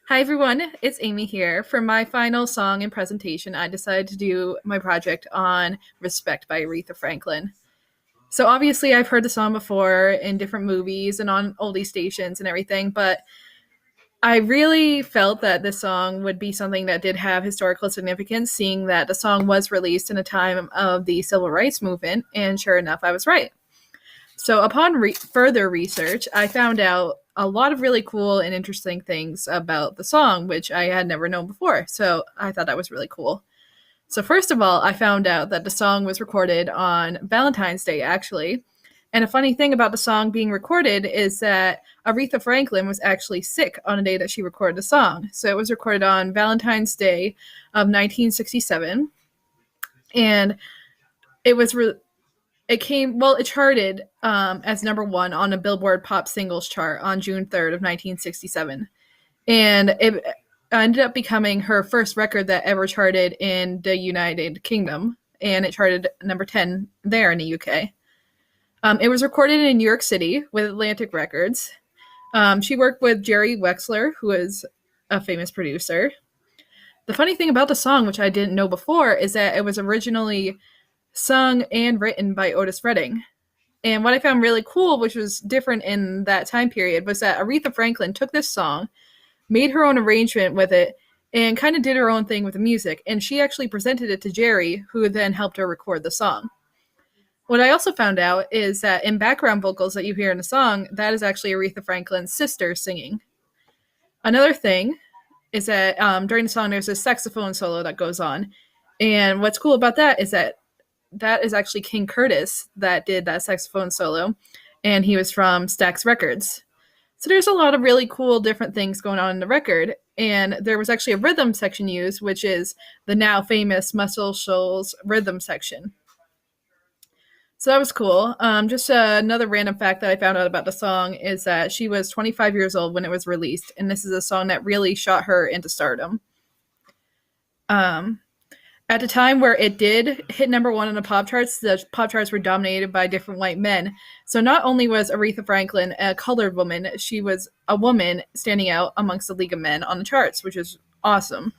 Hi everyone, it's Amy here. For my final song and presentation, I decided to do my project on Respect by Aretha Franklin. So obviously I've heard the song before in different movies and on oldie stations and everything, but I really felt that this song would be something that did have historical significance, seeing that the song was released in a time of the civil rights movement, and sure enough, I was right. So, upon further research, I found out a lot of really cool and interesting things about the song, which I had never known before. So, I thought that was really cool. So, first of all, I found out that the song was recorded on Valentine's Day, actually. And a funny thing about the song being recorded is that Aretha Franklin was actually sick on the day that she recorded the song. So, it was recorded on Valentine's Day of 1967. And it was it charted as number one on a Billboard Pop Singles chart on June 3rd of 1967, and it ended up becoming her first record that ever charted in the United Kingdom, and it charted number 10 there in the UK. It was recorded in New York City with Atlantic Records. She worked with Jerry Wexler, who is a famous producer. The funny thing about the song, which I didn't know before, is that it was originally sung and written by Otis Redding. And what I found really cool, which was different in that time period, was that Aretha Franklin took this song, made her own arrangement with it, and kind of did her own thing with the music. And she actually presented it to Jerry, who then helped her record the song. What I also found out is that in background vocals that you hear in the song, that is actually Aretha Franklin's sister singing. Another thing is that during the song, there's a saxophone solo that goes on. And what's cool about that is actually King Curtis that did that saxophone solo, and he was from Stax Records. So there's a lot of really cool different things going on in the record, and there was actually a rhythm section used, which is the now famous Muscle Shoals rhythm section. So that was cool. Just another random fact that I found out about the song is that she was 25 years old when it was released, and this is a song that really shot her into stardom. At the time where it did hit number one on the pop charts were dominated by different white men. So not only was Aretha Franklin a colored woman, she was a woman standing out amongst the League of Men on the charts, which is awesome.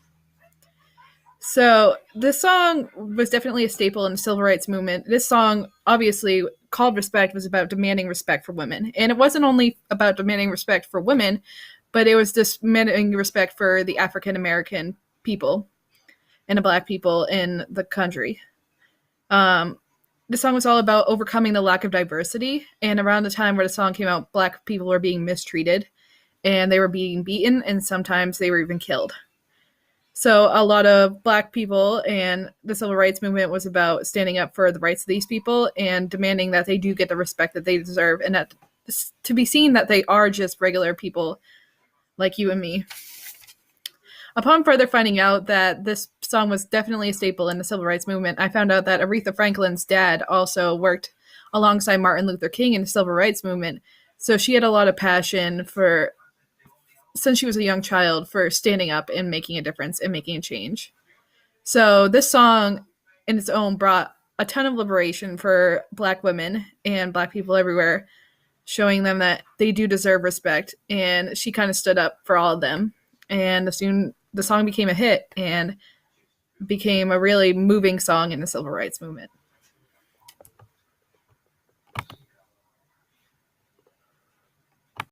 So this song was definitely a staple in the civil rights movement. This song, obviously, called Respect, was about demanding respect for women. And it wasn't only about demanding respect for women, but it was just demanding respect for the African American people and the black people in the country. The song was all about overcoming the lack of diversity. And around the time where the song came out, black people were being mistreated and they were being beaten, and sometimes they were even killed. So a lot of black people and the civil rights movement was about standing up for the rights of these people and demanding that they do get the respect that they deserve, and that to be seen that they are just regular people like you and me. Upon further finding out that this song was definitely a staple in the civil rights movement, I found out that Aretha Franklin's dad also worked alongside Martin Luther King in the civil rights movement. So she had a lot of passion for, since she was a young child, for standing up and making a difference and making a change. So this song in its own brought a ton of liberation for black women and black people everywhere, showing them that they do deserve respect. And she kind of stood up for all of them. And soon the song became a hit and became a really moving song in the civil rights movement.